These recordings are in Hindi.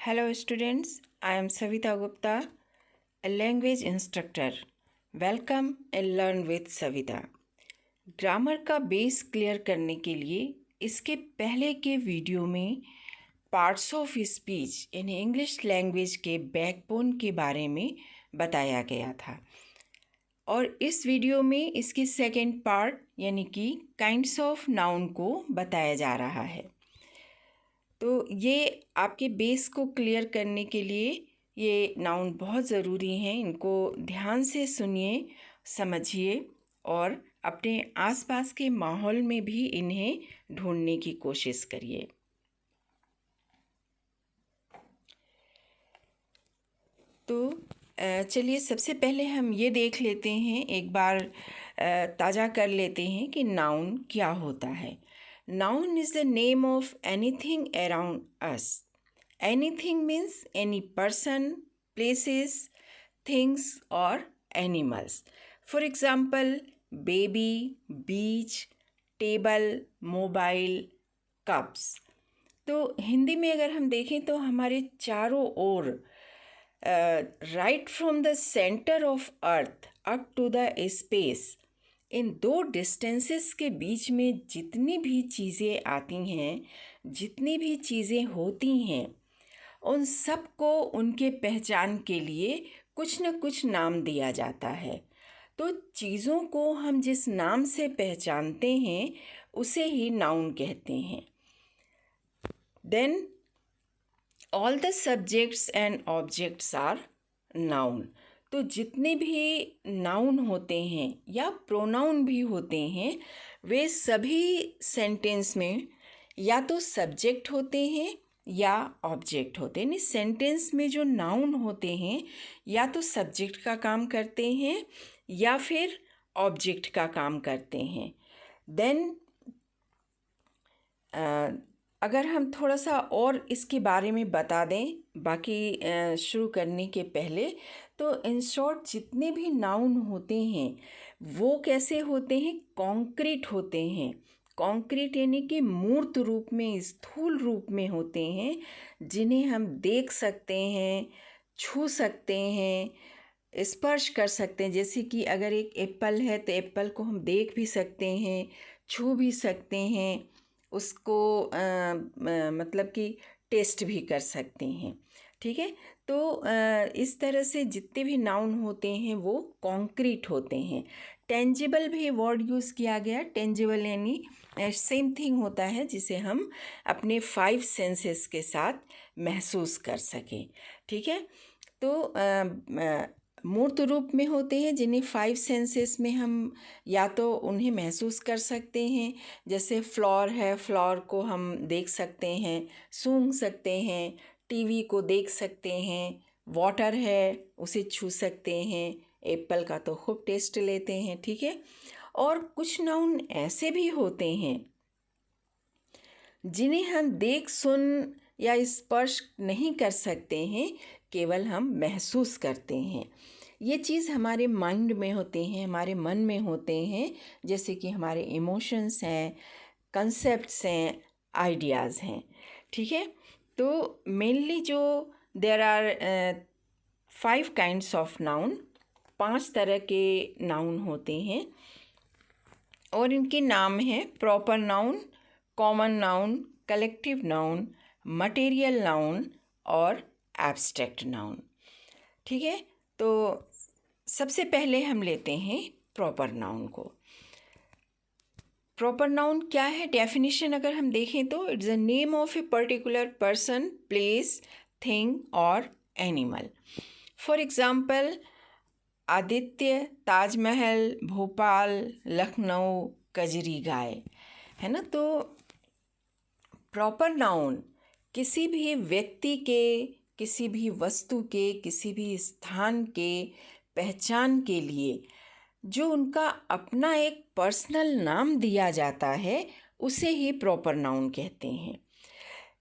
Hello students, I am Savita Gupta, a language instructor. Welcome and learn with Savita. Grammar का बेस क्लियर करने के लिए इसके पहले के वीडियो में पार्ट्स ऑफ स्पीच यानी इंग्लिश लैंग्वेज के बैकबोन के बारे में बताया गया था और इस वीडियो में इसकी सेकंड पार्ट यानी कि काइंड्स ऑफ नाउन को बताया जा रहा है। तो ये आपके बेस को क्लियर करने के लिए ये नाउन बहुत ज़रूरी हैं। इनको ध्यान से सुनिए, समझिए और अपने आसपास के माहौल में भी इन्हें ढूंढने की कोशिश करिए। तो चलिए सबसे पहले हम ये देख लेते हैं, एक बार ताज़ा कर लेते हैं कि नाउन क्या होता है। Noun is the name of anything around us. Anything means any person, places, things or animals. For example, baby, beach, table, mobile, cups. तो हिंदी में अगर हम देखें तो हमारे चारों ओर right from the centre of earth up to the space, इन दो डिस्टेंसेस के बीच में जितनी भी चीज़ें आती हैं, जितनी भी चीज़ें होती हैं, उन सब को उनके पहचान के लिए कुछ न कुछ नाम दिया जाता है। तो चीज़ों को हम जिस नाम से पहचानते हैं उसे ही नाउन कहते हैं। Then all the subjects and objects are noun. तो जितने भी नाउन होते हैं या प्रोनाउन भी होते हैं, वे सभी सेंटेंस में या तो सब्जेक्ट होते हैं या ऑब्जेक्ट होते हैं। यानी सेंटेंस में जो नाउन होते हैं या तो सब्जेक्ट का काम करते हैं या फिर ऑब्जेक्ट का काम करते हैं। देन अगर हम थोड़ा सा और इसके बारे में बता दें बाकी शुरू करने के पहले, तो इन शॉर्ट जितने भी नाउन होते हैं वो कैसे होते हैं? कॉन्क्रीट होते हैं। कॉन्क्रीट यानी कि मूर्त रूप में, स्थूल रूप में होते हैं, जिन्हें हम देख सकते हैं, छू सकते हैं, स्पर्श कर सकते हैं। जैसे कि अगर एक एप्पल है तो एप्पल को हम देख भी सकते हैं, छू भी सकते हैं, उसको मतलब कि टेस्ट भी कर सकते हैं। ठीक है, तो इस तरह से जितने भी नाउन होते हैं वो कॉन्क्रीट होते हैं। टेंजिबल भी वर्ड यूज़ किया गया। टेंजिबल यानी सेम थिंग होता है जिसे हम अपने 5 सेंसेस के साथ महसूस कर सकें। ठीक है, तो मूर्त रूप में होते हैं जिन्हें 5 सेंसेस में हम या तो उन्हें महसूस कर सकते हैं। जैसे फ्लावर है, फ्लावर को हम देख सकते हैं, सूंघ सकते हैं, टीवी को देख सकते हैं, वाटर है उसे छू सकते हैं, एप्पल का तो खूब टेस्ट लेते हैं। ठीक है, और कुछ नाउन ऐसे भी होते हैं जिन्हें हम देख, सुन या स्पर्श नहीं कर सकते हैं, केवल हम महसूस करते हैं। ये चीज़ हमारे माइंड में होते हैं, हमारे मन में होते हैं, जैसे कि हमारे इमोशंस हैं, कंसेप्ट्स हैं, आइडियाज़ हैं। ठीक है, तो मेनली जो there are 5 kinds of noun, 5 तरह के नाउन होते हैं और इनके नाम हैं proper noun, common noun, collective noun, material noun और एब्स्ट्रैक्ट नाउन। ठीक है, तो सबसे पहले हम लेते हैं प्रॉपर नाउन को। प्रॉपर नाउन क्या है? डेफिनेशन अगर हम देखें तो it's a name of a particular person, place, thing और animal. For example, Aditya, Taj Mahal, Bhopal, Lucknow, Kajri गाय, है ना। तो प्रॉपर नाउन किसी भी व्यक्ति के, किसी भी वस्तु के, किसी भी स्थान के पहचान के लिए जो उनका अपना एक पर्सनल नाम दिया जाता है उसे ही प्रॉपर नाउन कहते हैं।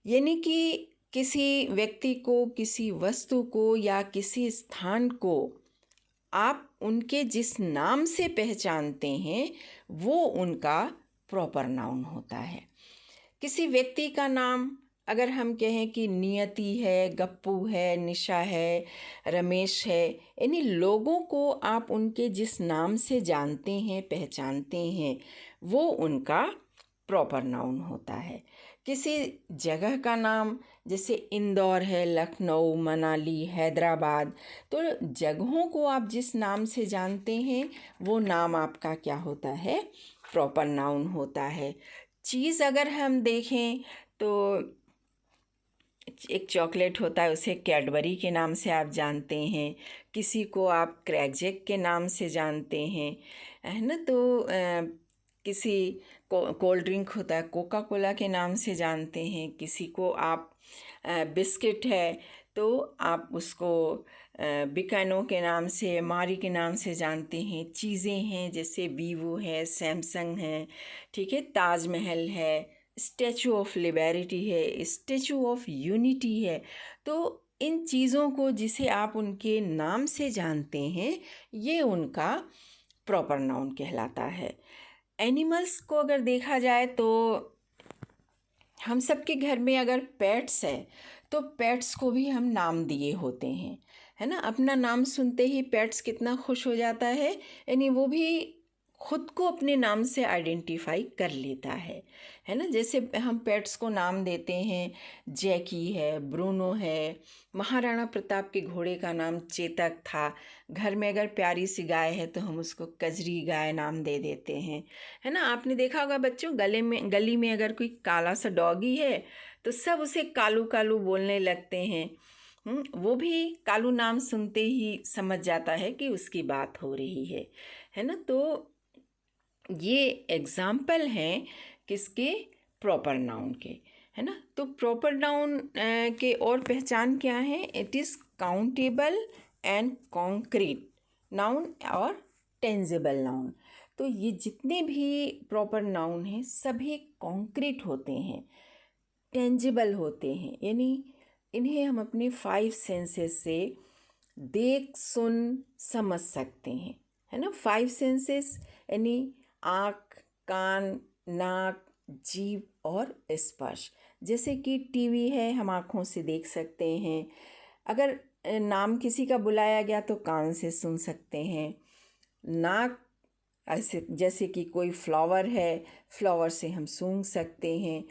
यानी कि किसी व्यक्ति को, किसी वस्तु को या किसी स्थान को आप उनके जिस नाम से पहचानते हैं वो उनका प्रॉपर नाउन होता है। किसी व्यक्ति का नाम अगर हम कहें कि नियति है, गप्पू है, निशा है, रमेश है, यानी लोगों को आप उनके जिस नाम से जानते हैं, पहचानते हैं, वो उनका प्रॉपर नाउन होता है। किसी जगह का नाम जैसे इंदौर है, लखनऊ, मनाली, हैदराबाद, तो जगहों को आप जिस नाम से जानते हैं वो नाम आपका क्या होता है, प्रॉपर नाउन होता है। चीज़ अगर हम देखें तो एक चॉकलेट होता है, उसे कैडबरी के नाम से आप जानते हैं, किसी को आप क्रैकजैक के नाम से जानते हैं, है ना। तो किसी कोल्ड ड्रिंक होता है, कोका कोला के नाम से जानते हैं, किसी को आप बिस्किट है तो आप उसको बिकानो के नाम से, मारी के नाम से जानते हैं। चीज़ें हैं जैसे वीवो है, सैमसंग है, ठीक है, ताजमहल है, स्टैचू ऑफ लिबर्टी है, स्टैचू ऑफ यूनिटी है। तो इन चीज़ों को जिसे आप उनके नाम से जानते हैं, ये उनका प्रॉपर नाउन कहलाता है। एनिमल्स को अगर देखा जाए तो हम सबके घर में अगर पेट्स है तो पेट्स को भी हम नाम दिए होते हैं, है ना। अपना नाम सुनते ही पेट्स कितना खुश हो जाता है, यानी वो भी खुद को अपने नाम से आइडेंटिफाई कर लेता है ना। जैसे हम पेट्स को नाम देते हैं, जैकी है, ब्रूनो है, महाराणा प्रताप के घोड़े का नाम चेतक था। घर में अगर प्यारी सी गाय है तो हम उसको कजरी गाय नाम दे देते हैं, है ना। आपने देखा होगा बच्चों, गली में अगर कोई काला सा डॉगी है तो सब उसे कालू कालू बोलने लगते हैं। वो भी कालू नाम सुनते ही समझ जाता है कि उसकी बात हो रही है ना। तो ये एग्जाम्पल हैं किसके, प्रॉपर नाउन के, है ना। तो प्रॉपर नाउन के और पहचान क्या है, it is countable and concrete noun और टेंजिबल नाउन। तो ये जितने भी प्रॉपर नाउन हैं सभी कॉन्क्रीट होते हैं, टेंजिबल होते हैं, यानी इन्हें हम अपने 5 सेंसेस से देख सुन समझ सकते हैं, है ना। 5 सेंसेस यानी आँख, कान, नाक, जीभ और स्पर्श। जैसे कि टीवी है, हम आँखों से देख सकते हैं, अगर नाम किसी का बुलाया गया तो कान से सुन सकते हैं। नाक, ऐसे जैसे कि कोई फ्लावर है, फ्लावर से हम सूंघ सकते हैं।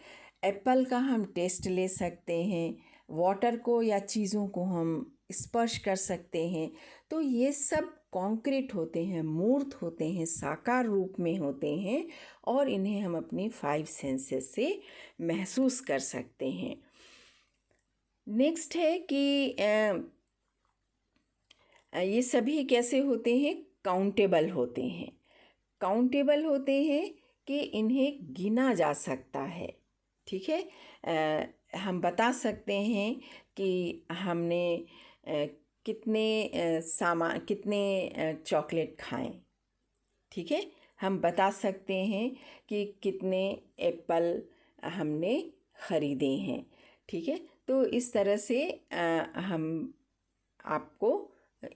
एप्पल का हम टेस्ट ले सकते हैं। वाटर को या चीज़ों को हम स्पर्श कर सकते हैं। तो ये सब कॉन्क्रीट होते हैं, मूर्त होते हैं, साकार रूप में होते हैं और इन्हें हम अपने 5 सेंसेस से महसूस कर सकते हैं। नेक्स्ट है कि ये सभी कैसे होते हैं, काउंटेबल होते हैं। काउंटेबल होते हैं कि इन्हें गिना जा सकता है, ठीक है। हम बता सकते हैं कि हमने कितने चॉकलेट खाएं, ठीक है। हम बता सकते हैं कि कितने एप्पल हमने ख़रीदे हैं, ठीक है। तो इस तरह से हम आपको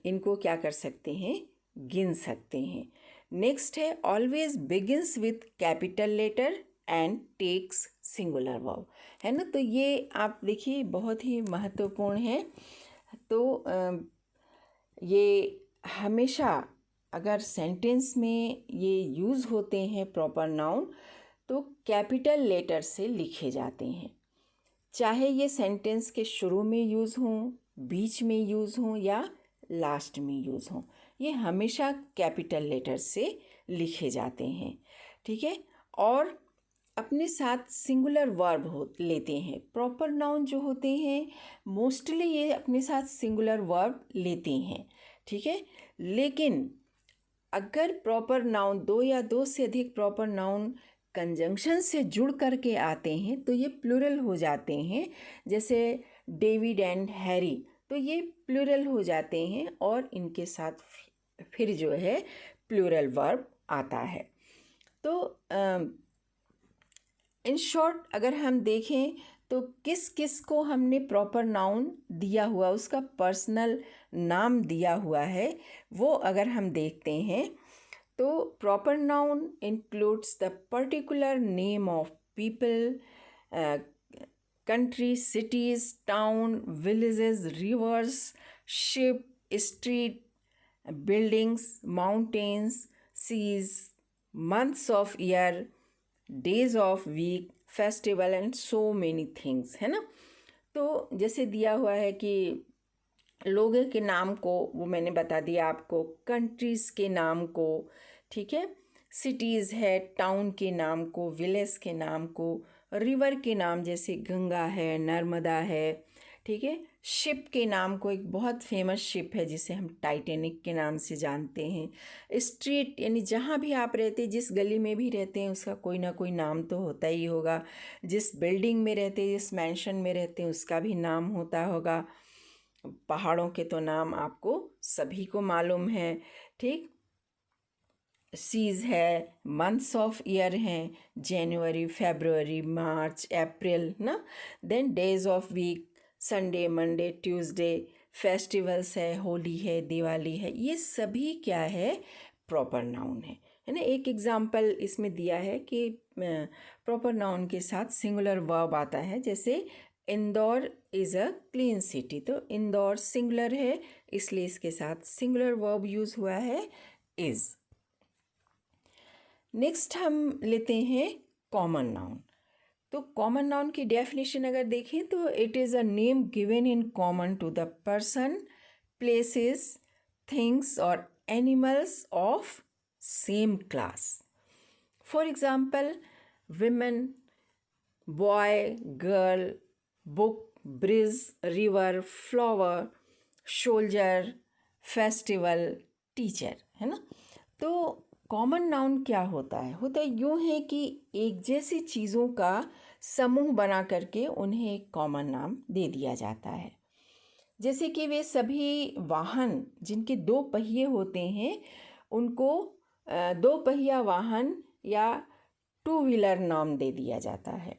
इनको क्या कर सकते हैं, गिन सकते हैं। नेक्स्ट है always begins with capital letter and takes singular verb, है ना। तो ये आप देखिए बहुत ही महत्वपूर्ण है। तो ये हमेशा अगर सेंटेंस में ये यूज़ होते हैं प्रॉपर नाउन तो कैपिटल लेटर से लिखे जाते हैं, चाहे ये सेंटेंस के शुरू में यूज़ हों, बीच में यूज़ हों या लास्ट में यूज़ हों, ये हमेशा कैपिटल लेटर से लिखे जाते हैं, ठीक है। और अपने साथ सिंगुलर वर्ब लेते हैं। प्रॉपर नाउन जो होते हैं मोस्टली ये अपने साथ सिंगुलर वर्ब लेते हैं, ठीक है। लेकिन अगर प्रॉपर नाउन दो या दो से अधिक प्रॉपर नाउन कंजंक्शन से जुड़ करके आते हैं तो ये प्लूरल हो जाते हैं। जैसे डेविड एंड हैरी, तो ये प्लूरल हो जाते हैं और इनके साथ फिर जो है प्लूरल वर्ब आता है। तो इन शॉर्ट अगर हम देखें तो किस किस को हमने प्रॉपर नाउन दिया हुआ, उसका पर्सनल नाम दिया हुआ है, वो अगर हम देखते हैं तो proper noun includes the particular name of people, country, cities, town, villages, rivers, ship, street, buildings, mountains, seas, months of year, days of week, festival and so many things, है ना। तो जैसे दिया हुआ है कि लोगों के नाम को, वो मैंने बता दिया आपको, कंट्रीज़ के नाम को, ठीक है, सिटीज़ है, टाउन के नाम को, विलेज के नाम को, रिवर के नाम जैसे गंगा है, नर्मदा है, ठीक है, शिप के नाम को, एक बहुत फेमस शिप है जिसे हम टाइटैनिक के नाम से जानते हैं। स्ट्रीट यानी जहाँ भी आप रहते हैं, जिस गली में भी रहते हैं, उसका कोई ना कोई नाम तो होता ही होगा। जिस बिल्डिंग में रहते हैं, जिस मैंशन में रहते हैं, उसका भी नाम होता होगा। पहाड़ों के तो नाम आपको सभी को मालूम है, ठीक। सीज है, मंथ्स ऑफ ईयर हैं, जनवरी, फरवरी, मार्च, अप्रैल ना। Then days of week, Sunday, Monday, Tuesday, festivals है, होली है, दिवाली है, ये सभी क्या है, प्रॉपर नाउन है ना। एक एग्जाम्पल इसमें दिया है कि प्रॉपर नाउन के साथ सिंगुलर वर्ब आता है, जैसे Indore is a clean city, तो इंदौर सिंगुलर है इसलिए इसके साथ सिंगुलर वर्ब यूज़ हुआ है, इज़। नेक्स्ट हम लेते हैं कॉमन नाउन। तो कॉमन नाउन की डेफिनेशन अगर देखें तो it is a name given in common to the person, places, things और animals of same class. For example, women, boy, girl, book, bridge, river, flower, soldier, festival, teacher, है ना। तो कॉमन नाउन क्या होता है? यूँ है कि एक जैसी चीज़ों का समूह बना करके उन्हें एक कॉमन नाम दे दिया जाता है। जैसे कि वे सभी वाहन जिनके दो पहिए होते हैं उनको दो पहिया वाहन या टू व्हीलर नाम दे दिया जाता है।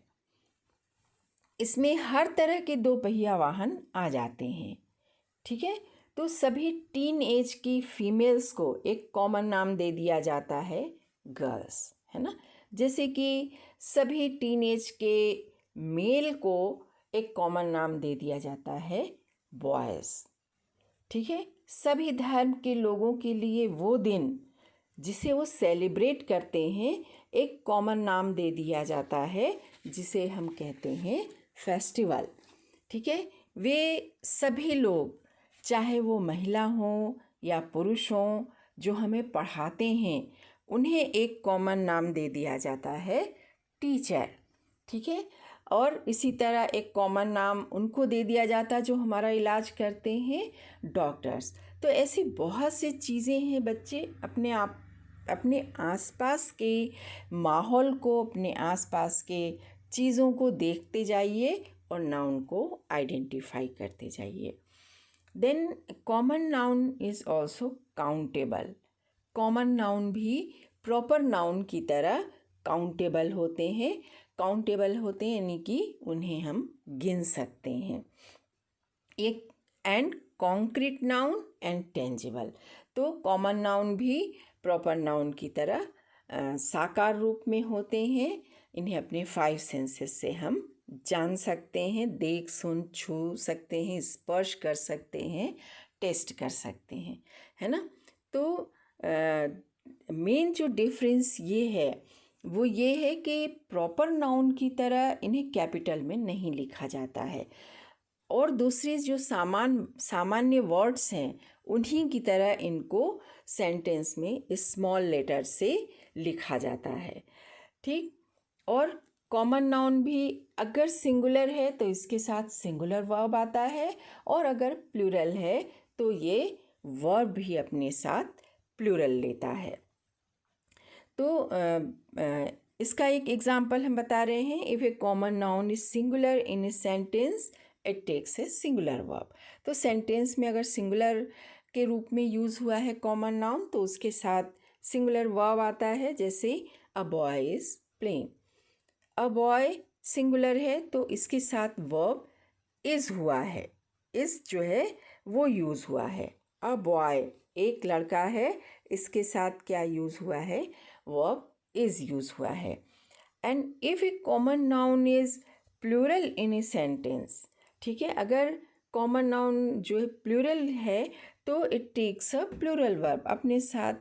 इसमें हर तरह के दो पहिया वाहन आ जाते हैं, ठीक है। तो सभी टीन एज की फीमेल्स को एक कॉमन नाम दे दिया जाता है, गर्ल्स, है ना। जैसे कि सभी टीन एज के मेल को एक कॉमन नाम दे दिया जाता है, बॉयज़, ठीक है। सभी धर्म के लोगों के लिए वो दिन जिसे वो सेलिब्रेट करते हैं एक कॉमन नाम दे दिया जाता है, जिसे हम कहते हैं फेस्टिवल, ठीक है। वे सभी लोग, चाहे वो महिला हों या पुरुष हों, जो हमें पढ़ाते हैं, उन्हें एक कॉमन नाम दे दिया जाता है, टीचर, ठीक है। और इसी तरह एक कॉमन नाम उनको दे दिया जाता है जो हमारा इलाज करते हैं, डॉक्टर्स। तो ऐसी बहुत सी चीज़ें हैं, बच्चे अपने आसपास के माहौल को, अपने आसपास के चीज़ों को देखते जाइए और नाउन को आइडेंटिफाई करते जाइए। Then common noun is also countable. Common noun भी प्रॉपर नाउन की तरह काउंटेबल होते हैं। काउंटेबल होते हैं यानी कि उन्हें हम गिन सकते हैं। एक and concrete noun and tangible. तो कॉमन नाउन भी प्रॉपर नाउन की तरह साकार रूप में होते हैं। इन्हें अपने 5 सेंसेस से हम जान सकते हैं, देख, सुन, छू सकते हैं, स्पर्श कर सकते हैं, टेस्ट कर सकते हैं, है ना। तो मेन जो डिफरेंस ये है वो ये है कि प्रॉपर नाउन की तरह इन्हें कैपिटल में नहीं लिखा जाता है, और दूसरे जो सामान्य वर्ड्स हैं उन्हीं की तरह इनको सेंटेंस में स्मॉल लेटर से लिखा जाता है, ठीक। और कॉमन नाउन भी अगर सिंगुलर है तो इसके साथ सिंगुलर वर्ब आता है, और अगर प्लूरल है तो ये वर्ब भी अपने साथ प्लूरल लेता है। तो इसका एक एग्जाम्पल हम बता रहे हैं। If a common noun is singular in a sentence it takes a singular verb. तो सेंटेंस में अगर सिंगुलर के रूप में यूज़ हुआ है कॉमन नाउन तो उसके साथ सिंगुलर वर्ब आता है, जैसे a boy is playing. A boy singular है तो इसके साथ वर्ब इज़ हुआ है, इज़ जो है वो यूज़ हुआ है। अ बॉय एक लड़का है, इसके साथ क्या यूज़ हुआ है, वर्ब इज़ यूज़ हुआ है। And if a common noun is plural in a sentence. ठीक है, अगर कॉमन नाउन जो है प्लूरल है तो it takes a plural verb, अपने साथ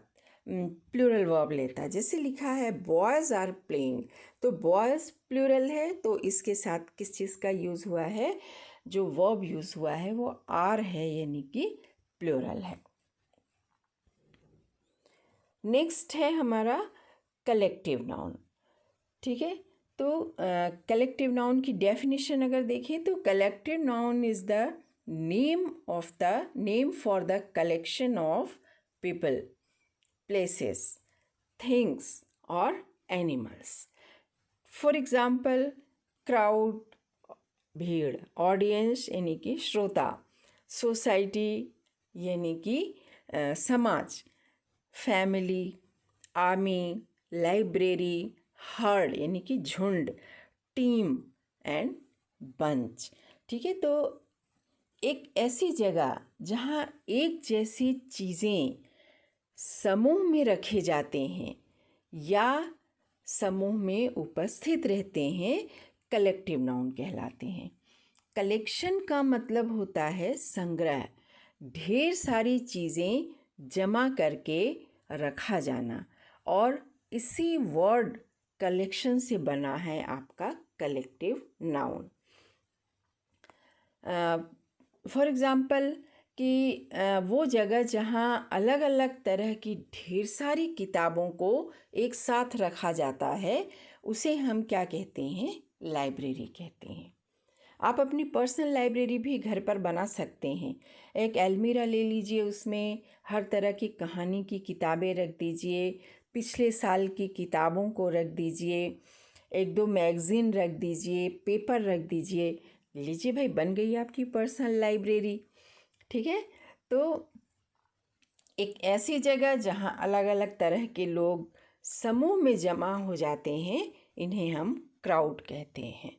प्लूरल वर्ब लेता है। जैसे लिखा है बॉयज़ आर प्लेइंग, तो बॉयज़ प्लूरल है तो इसके साथ किस चीज़ का यूज़ हुआ है, जो वर्ब यूज़ हुआ है वो आर है, यानी कि प्लूरल है। नेक्स्ट है हमारा कलेक्टिव नाउन। ठीक है, तो कलेक्टिव नाउन की डेफिनेशन अगर देखें तो collective noun is the name for the collection of people, places, things or animals. For example, crowd, भीड़, audience यानी कि श्रोता, society यानी कि समाज, family, army, library, herd यानी कि झुंड, team and bunch। ठीक है, तो एक ऐसी जगह जहाँ एक जैसी चीज़ें समूह में रखे जाते हैं या समूह में उपस्थित रहते हैं, कलेक्टिव नाउन कहलाते हैं। कलेक्शन का मतलब होता है संग्रह, ढेर सारी चीज़ें जमा करके रखा जाना, और इसी वर्ड कलेक्शन से बना है आपका कलेक्टिव नाउन। फॉर एग्ज़ाम्पल कि वो जगह जहाँ अलग अलग तरह की ढेर सारी किताबों को एक साथ रखा जाता है, उसे हम क्या कहते हैं, लाइब्रेरी कहते हैं। आप अपनी पर्सनल लाइब्रेरी भी घर पर बना सकते हैं। एक अलमीरा ले लीजिए, उसमें हर तरह की कहानी की किताबें रख दीजिए, पिछले साल की किताबों को रख दीजिए, एक दो मैगज़ीन रख दीजिए, पेपर रख दीजिए, लीजिए भाई, बन गई आपकी पर्सनल लाइब्रेरी। ठीक है, तो एक ऐसी जगह जहाँ अलग अलग तरह के लोग समूह में जमा हो जाते हैं, इन्हें हम क्राउड कहते हैं।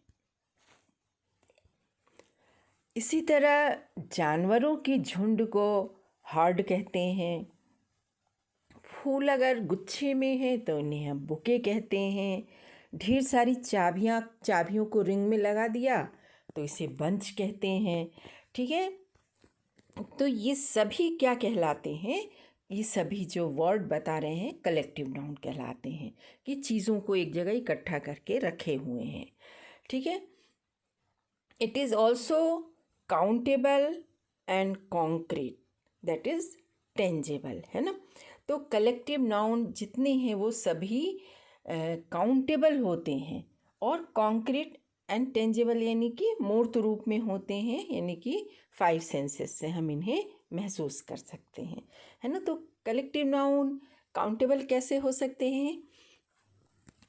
इसी तरह जानवरों की झुंड को हर्ड कहते हैं। फूल अगर गुच्छे में है तो इन्हें हम बुके कहते हैं। ढेर सारी चाबियों को रिंग में लगा दिया तो इसे बंच कहते हैं। ठीक है, तो ये सभी क्या कहलाते हैं, ये सभी जो वर्ड बता रहे हैं कलेक्टिव नाउन कहलाते हैं, कि चीज़ों को एक जगह इकट्ठा करके रखे हुए हैं। ठीक है, it is also countable and concrete, that is tangible, है ना। तो कलेक्टिव नाउन जितने हैं वो सभी काउंटेबल होते हैं, और कॉन्क्रीट एंड टेंजेबल यानी कि मूर्त रूप में होते हैं, यानी कि 5 सेंसेस से हम इन्हें महसूस कर सकते हैं, है ना। तो कलेक्टिव नाउन काउंटेबल कैसे हो सकते हैं,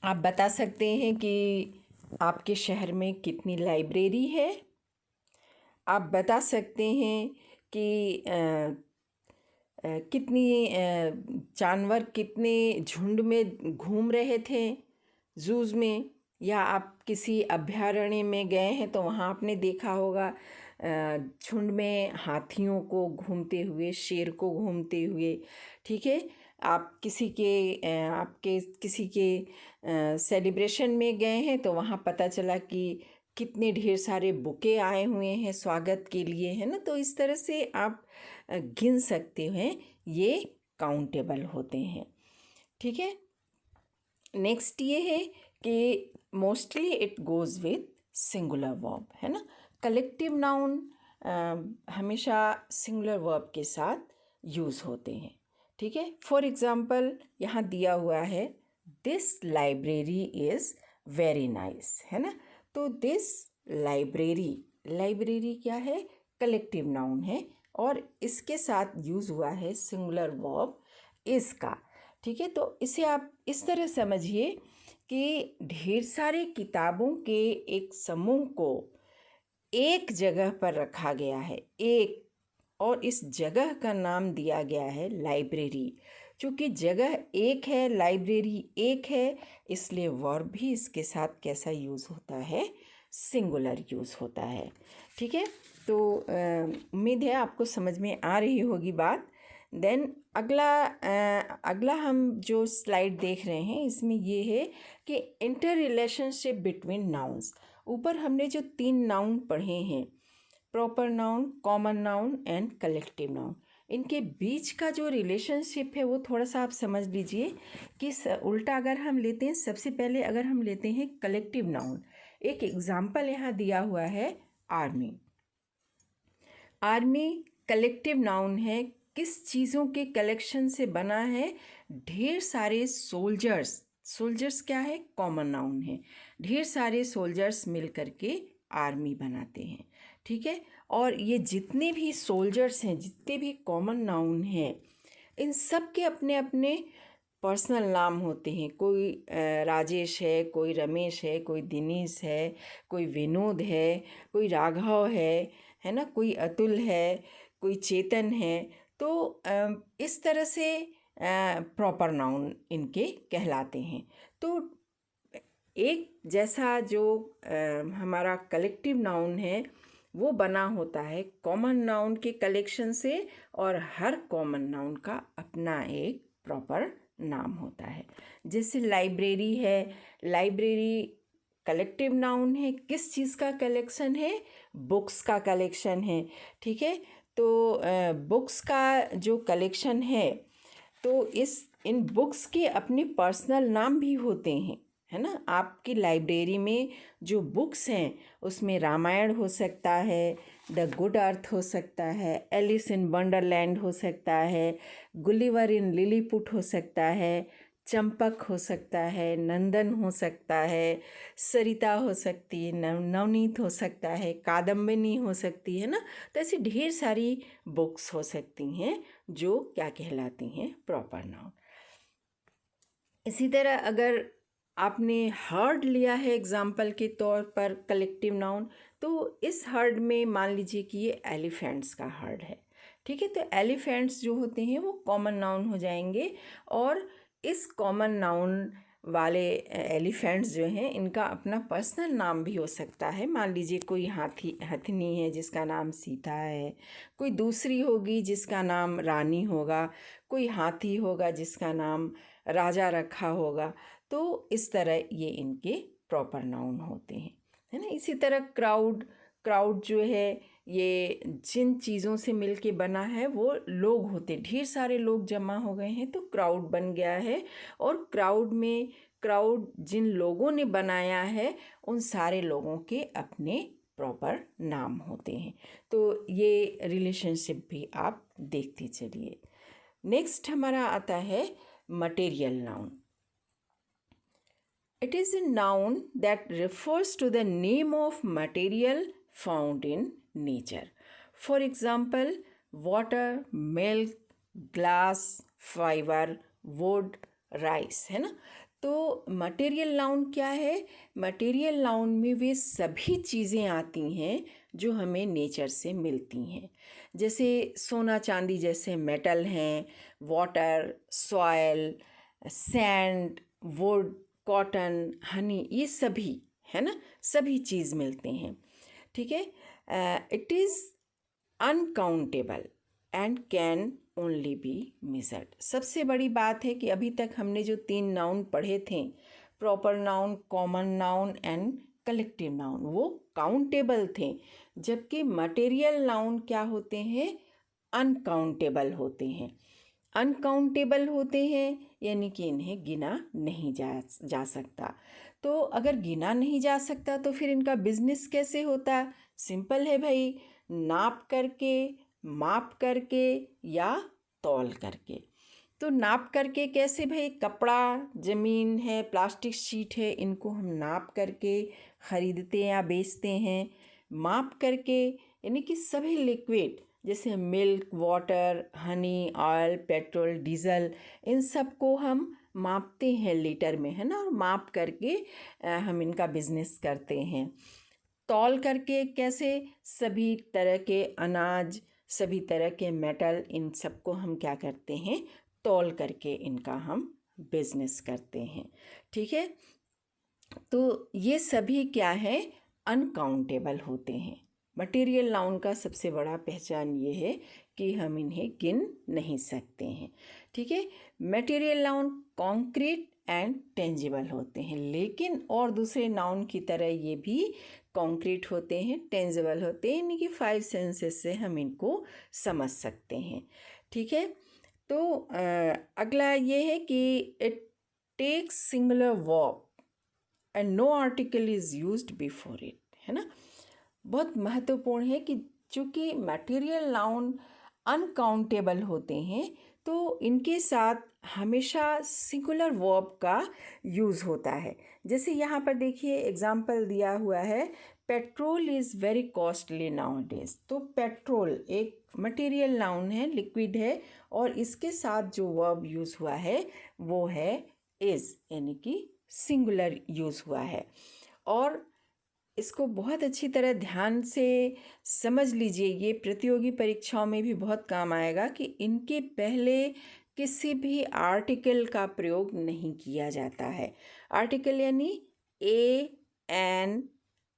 आप बता सकते हैं कि आपके शहर में कितनी लाइब्रेरी है। आप बता सकते हैं कि कितनी जानवर कितने झुंड में घूम रहे थे जूज़ में, या आप किसी अभयारण्य में गए हैं तो वहाँ आपने देखा होगा झुंड में हाथियों को घूमते हुए, शेर को घूमते हुए। ठीक है, आप आपके किसी के सेलिब्रेशन में गए हैं तो वहाँ पता चला कि कितने ढेर सारे बुके आए हुए हैं स्वागत के लिए, है ना। तो इस तरह से आप गिन सकते हैं, ये काउंटेबल होते हैं। ठीक है, नेक्स्ट ये है कि mostly it goes with singular verb, है ना। कलेक्टिव नाउन हमेशा सिंगुलर वर्ब के साथ यूज़ होते हैं। ठीक है, फॉर एग्ज़ाम्पल यहाँ दिया हुआ है this library is very nice, है ना। तो दिस लाइब्रेरी क्या है, कलेक्टिव नाउन है, और इसके साथ यूज़ हुआ है सिंगुलर वर्ब इसका। ठीक है, तो इसे आप इस तरह समझिए कि ढेर सारे किताबों के एक समूह को एक जगह पर रखा गया है, और इस जगह का नाम दिया गया है लाइब्रेरी। चूँकि जगह एक है, लाइब्रेरी एक है, इसलिए वर्ब भी इसके साथ कैसा यूज़ होता है, सिंगुलर यूज़ होता है। ठीक है, तो उम्मीद है आपको समझ में आ रही होगी बात। देन अगला हम जो स्लाइड देख रहे हैं इसमें ये है कि इंटर रिलेशनशिप बिटवीन नाउन्स, ऊपर हमने जो 3 नाउन पढ़े हैं, proper noun, common noun and collective noun, इनके बीच का जो रिलेशनशिप है वो थोड़ा सा आप समझ लीजिए कि उल्टा अगर हम लेते हैं, सबसे पहले अगर हम लेते हैं कलेक्टिव नाउन, एक एग्जाम्पल यहाँ दिया हुआ है आर्मी। आर्मी कलेक्टिव नाउन है, किस चीज़ों के कलेक्शन से बना है? ढेर सारे सोल्जर्स। सोल्जर्स क्या है? कॉमन नाउन है। ढेर सारे सोल्जर्स मिल करके आर्मी बनाते हैं, ठीक है। और ये जितने भी सोल्जर्स हैं, जितने भी कॉमन नाउन हैं, इन सब के अपने अपने पर्सनल नाम होते हैं। कोई राजेश है, कोई रमेश है, कोई दिनेश है, कोई विनोद है, कोई राघव है ना, कोई अतुल है, कोई चेतन है। तो इस तरह से प्रॉपर नाउन इनके कहलाते हैं। तो एक जैसा जो हमारा कलेक्टिव नाउन है वो बना होता है कॉमन नाउन के कलेक्शन से, और हर कॉमन नाउन का अपना एक प्रॉपर नाम होता है। जैसे लाइब्रेरी है, लाइब्रेरी कलेक्टिव नाउन है, किस चीज़ का कलेक्शन है? बुक्स का कलेक्शन है, ठीक है। तो बुक्स का जो कलेक्शन है, तो इन बुक्स के अपने पर्सनल नाम भी होते हैं, है ना। आपकी लाइब्रेरी में जो बुक्स हैं उसमें रामायण हो सकता है, द गुड अर्थ हो सकता है, एलिस इन वंडरलैंड हो सकता है, गुलिवर इन लिलीपुट हो सकता है, चंपक हो सकता है, नंदन हो सकता है, सरिता हो सकती है, नवनीत हो सकता है, कादम्बिनी हो सकती है ना। तो ऐसी ढेर सारी बुक्स हो सकती हैं जो क्या कहलाती हैं? Proper noun. इसी तरह अगर आपने हर्ड लिया है एग्जाम्पल के तौर पर कलेक्टिव नाउन, तो इस हर्ड में मान लीजिए कि ये एलिफेंट्स का हर्ड है, ठीक है। तो एलिफेंट्स जो होते हैं वो कॉमन नाउन हो जाएंगे, और इस कॉमन नाउन वाले एलिफेंट्स जो हैं इनका अपना पर्सनल नाम भी हो सकता है। मान लीजिए कोई हथनी है जिसका नाम सीता है, कोई दूसरी होगी जिसका नाम रानी होगा, कोई हाथी होगा जिसका नाम राजा रखा होगा। तो इस तरह ये इनके प्रॉपर नाउन होते हैं, है ना। इसी तरह क्राउड, क्राउड जो है ये जिन चीज़ों से मिल के बना है वो लोग होते, ढेर सारे लोग जमा हो गए हैं तो क्राउड बन गया है। और क्राउड में, क्राउड जिन लोगों ने बनाया है उन सारे लोगों के अपने प्रॉपर नाम होते हैं। तो ये रिलेशनशिप भी आप देखते चलिए। नेक्स्ट हमारा आता है material noun. It is a noun that refers to the name of material found in nature. For example, water, milk, glass, fiber, wood, rice, है ना। तो मटेरियल नाउन क्या है? मटेरियल नाउन में वे सभी चीज़ें आती हैं जो हमें नेचर से मिलती हैं। जैसे सोना चांदी जैसे मेटल हैं, water, soil, sand, would, cotton, Honey, ये सभी, है ना, सभी चीज़ मिलते हैं, ठीक है। It is uncountable and can only be measured. सबसे बड़ी बात है कि अभी तक हमने जो 3 नाउन पढ़े थे, proper noun, common noun and collective noun, वो काउंटेबल थे, जबकि मटेरियल नाउन क्या होते हैं? अनकाउंटेबल होते हैं। अनकाउंटेबल होते हैं यानी कि इन्हें गिना नहीं जा सकता। तो अगर गिना नहीं जा सकता तो फिर इनका बिजनेस कैसे होता? सिंपल है भाई, नाप करके, माप करके या तौल करके। तो नाप करके कैसे भाई? कपड़ा, ज़मीन है, प्लास्टिक शीट है, इनको हम नाप करके ख़रीदते या बेचते हैं। माप करके यानी कि सभी लिक्विड जैसे milk, water, honey, oil, petrol, diesel, इन सब को हम मापते हैं लीटर में, है ना, और माप करके हम इनका बिजनेस करते हैं। तौल करके कैसे? सभी तरह के अनाज, सभी तरह के मेटल, इन सब को हम क्या करते हैं? तौल करके इनका हम बिजनेस करते हैं, ठीक है। तो ये सभी क्या है? अनकाउंटेबल होते हैं। मटेरियल नाउन का सबसे बड़ा पहचान ये है कि हम इन्हें गिन नहीं सकते हैं, ठीक है। Material noun concrete and tangible होते हैं, लेकिन और दूसरे नाउन की तरह ये भी कॉन्क्रीट होते हैं, टेंजिबल होते हैं, यानी कि 5 सेंसेस से हम इनको समझ सकते हैं। ठीक है, तो अगला ये है कि it takes singular verb and no article is used before it, है ना। बहुत महत्वपूर्ण है कि चूँकि मटेरियल नाउन अनकाउंटेबल होते हैं तो इनके साथ हमेशा सिंगुलर वर्ब का यूज़ होता है। जैसे यहाँ पर देखिए एग्जाम्पल दिया हुआ है, petrol is very costly now days. तो पेट्रोल एक मटेरियल नाउन है, लिक्विड है, और इसके साथ जो वर्ब यूज़ हुआ है वो है इज़, यानी कि सिंगुलर यूज़ हुआ है। और इसको बहुत अच्छी तरह ध्यान से समझ लीजिए, ये प्रतियोगी परीक्षाओं में भी बहुत काम आएगा कि इनके पहले किसी भी आर्टिकल का प्रयोग नहीं किया जाता है। आर्टिकल यानी ए, एन,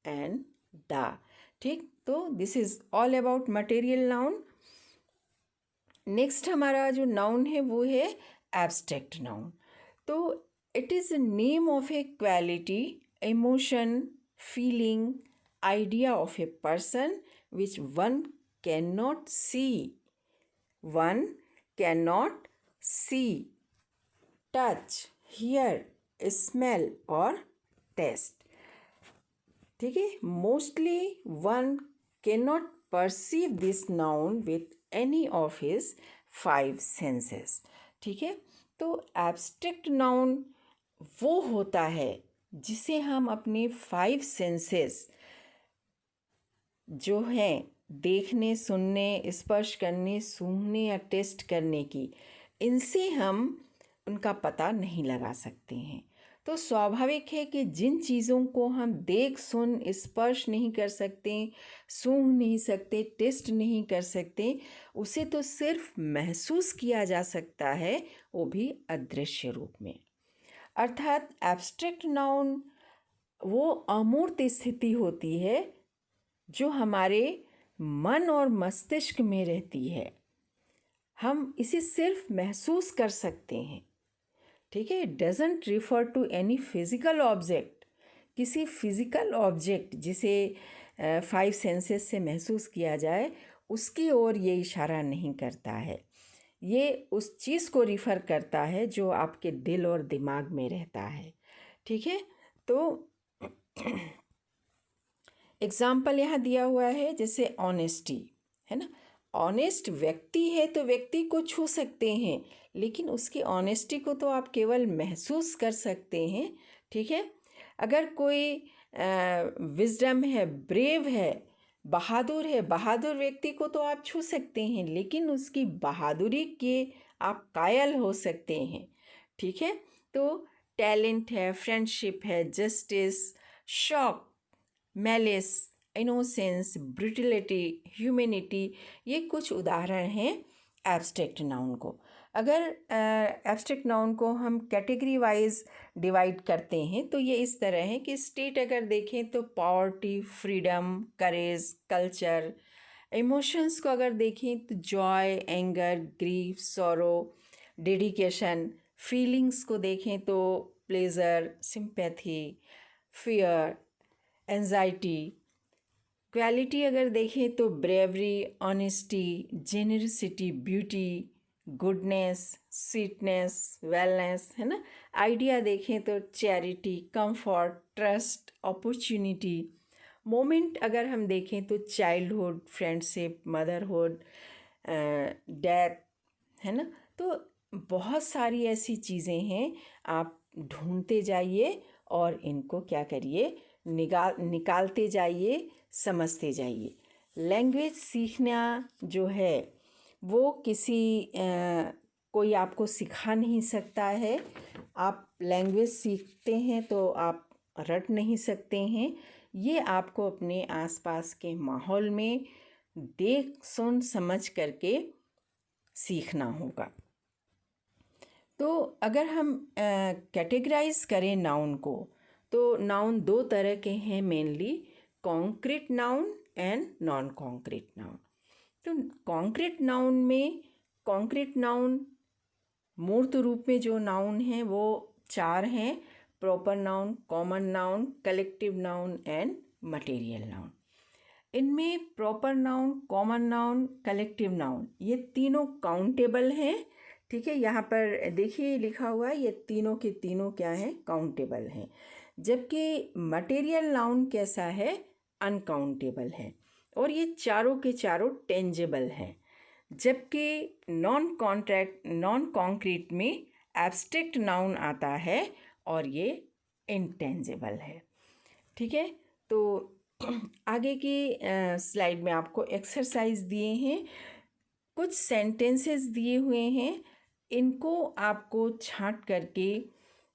एंड द। ठीक, तो this is all about material noun. Next हमारा जो नाउन है वो है एब्स्ट्रैक्ट नाउन। तो it is a name of A quality, emotion, feeling, idea of a person which one cannot see. One cannot see, touch, hear, smell or taste. ठीक है, mostly one cannot perceive this noun with any of his 5 senses. ठीक है, तो abstract noun वो होता है जिसे हम अपने 5 सेंसेस जो हैं, देखने, सुनने, स्पर्श करने, सूंघने या टेस्ट करने की, इनसे हम उनका पता नहीं लगा सकते हैं। तो स्वाभाविक है कि जिन चीज़ों को हम देख, सुन, स्पर्श नहीं कर सकते, सूंघ नहीं सकते, टेस्ट नहीं कर सकते, उसे तो सिर्फ महसूस किया जा सकता है, वो भी अदृश्य रूप में। अर्थात एब्स्ट्रैक्ट नाउन वो अमूर्त स्थिति होती है जो हमारे मन और मस्तिष्क में रहती है, हम इसे सिर्फ महसूस कर सकते हैं। ठीक है, doesn't refer to any physical object, किसी फिजिकल ऑब्जेक्ट जिसे 5 सेंसेस से महसूस किया जाए उसकी ओर ये इशारा नहीं करता है। ये उस चीज़ को रिफ़र करता है जो आपके दिल और दिमाग में रहता है। ठीक है, तो एग्ज़ाम्पल यहाँ दिया हुआ है, जैसे ऑनेस्टी, है ना। ऑनेस्ट व्यक्ति है तो व्यक्ति को छू सकते हैं, लेकिन उसकी ऑनेस्टी को तो आप केवल महसूस कर सकते हैं। ठीक है, अगर कोई विजडम है, ब्रेव है, बहादुर है, बहादुर व्यक्ति को तो आप छू सकते हैं, लेकिन उसकी बहादुरी के आप कायल हो सकते हैं। ठीक है, तो टैलेंट है, फ्रेंडशिप है, justice, shock, malice, innocence, brutality, humanity, ये कुछ उदाहरण हैं एब्स्ट्रैक्ट नाउन को। अगर एब्स्ट्रैक्ट नाउन को हम कैटेगरी वाइज डिवाइड करते हैं तो ये इस तरह है कि स्टेट अगर देखें तो पॉवर्टी, फ्रीडम, करेज, कल्चर। इमोशंस को अगर देखें तो Joy, anger, grief, sorrow, dedication. Feelings को देखें तो pleasure, sympathy, fear, anxiety. Quality अगर देखें तो bravery, honesty, generosity, beauty, goodness, sweetness, wellness, है ना। आइडिया देखें तो charity, comfort, trust, opportunity. Moment अगर हम देखें तो चाइल्डहुड, फ्रेंडशिप, मदरहुड, डेथ, है ना। तो बहुत सारी ऐसी चीज़ें हैं, आप ढूंढते जाइए और इनको क्या करिए, निकालते जाइए, समझते जाइए। लैंग्वेज सीखना जो है वो कोई आपको सिखा नहीं सकता है। आप लैंग्वेज सीखते हैं तो आप रट नहीं सकते हैं, ये आपको अपने आसपास के माहौल में देख, सुन, समझ करके सीखना होगा। तो अगर हम कैटेगराइज करें नाउन को, तो नाउन 2 तरह के हैं mainly, concrete noun and non concrete noun. तो कॉन्क्रीट नाउन में, कॉन्क्रीट नाउन मूर्त रूप में जो नाउन है वो चार हैं, proper noun, common noun, collective noun and material noun. इनमें proper noun, common noun, collective noun ये तीनों काउंटेबल हैं। ठीक है, यहाँ पर देखिए लिखा हुआ है, ये तीनों के तीनों क्या हैं, काउंटेबल हैं। जबकि मटेरियल नाउन कैसा है, अनकाउंटेबल है, और ये चारों के चारों टेंजेबल हैं। जबकि नॉन कॉन्क्रीट में एब्स्ट्रैक्ट नाउन आता है और ये इंटेंजिबल है। ठीक है, तो आगे की स्लाइड में आपको एक्सरसाइज दिए हैं, कुछ सेंटेंसेस दिए हुए हैं, इनको आपको छांट करके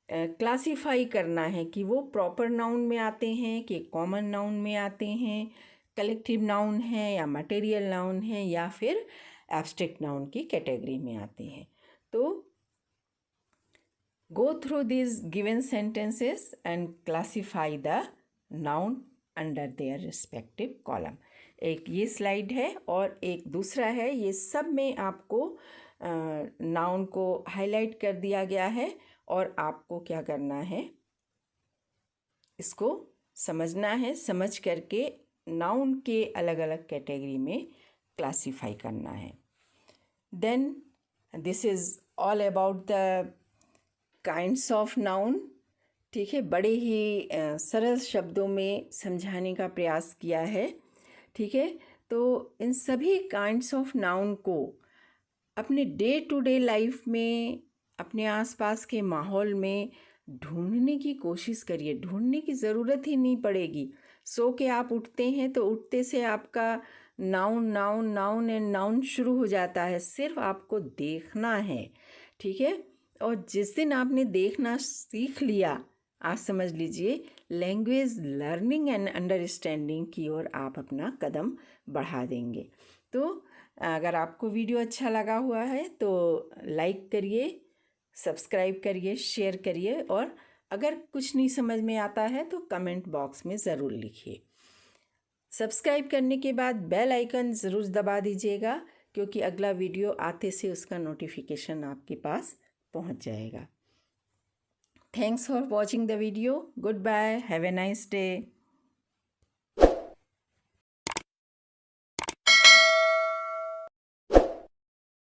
क्लासिफाई करना है कि वो प्रॉपर नाउन में आते हैं कि कॉमन नाउन में आते हैं, कलेक्टिव नाउन है या मटेरियल नाउन है या फिर एब्स्ट्रैक्ट नाउन की कैटेगरी में आते हैं। तो go through these given sentences and classify the noun under their respective column। एक ये स्लाइड है और एक दूसरा है, ये सब में आपको नाउन को हाईलाइट कर दिया गया है और आपको क्या करना है, इसको समझना है, समझ करके नाउन के अलग अलग कैटेगरी में क्लासीफाई करना है। Then this is all about the kinds of noun. ठीक है, बड़े ही सरल शब्दों में समझाने का प्रयास किया है। ठीक है, तो इन सभी काइंड्स ऑफ नाउन को अपने डे टू डे लाइफ में, अपने आसपास के माहौल में ढूंढने की कोशिश करिए। ढूंढने की ज़रूरत ही नहीं पड़ेगी। सो के आप उठते हैं तो उठते से आपका noun noun noun and noun शुरू हो जाता है, सिर्फ आपको देखना है। ठीक है, और जिस दिन आपने देखना सीख लिया, आज समझ लीजिए लैंग्वेज लर्निंग एंड अंडरस्टैंडिंग की ओर आप अपना कदम बढ़ा देंगे। तो अगर आपको वीडियो अच्छा लगा हुआ है तो लाइक करिए, सब्सक्राइब करिए, शेयर करिए, और अगर कुछ नहीं समझ में आता है तो कमेंट बॉक्स में ज़रूर लिखिए। सब्सक्राइब करने के बाद बेल आइकन ज़रूर दबा दीजिएगा, क्योंकि अगला वीडियो आते से उसका नोटिफिकेशन आपके पास पहुंच जाएगा। Thanks for watching the video. Goodbye, have a nice day.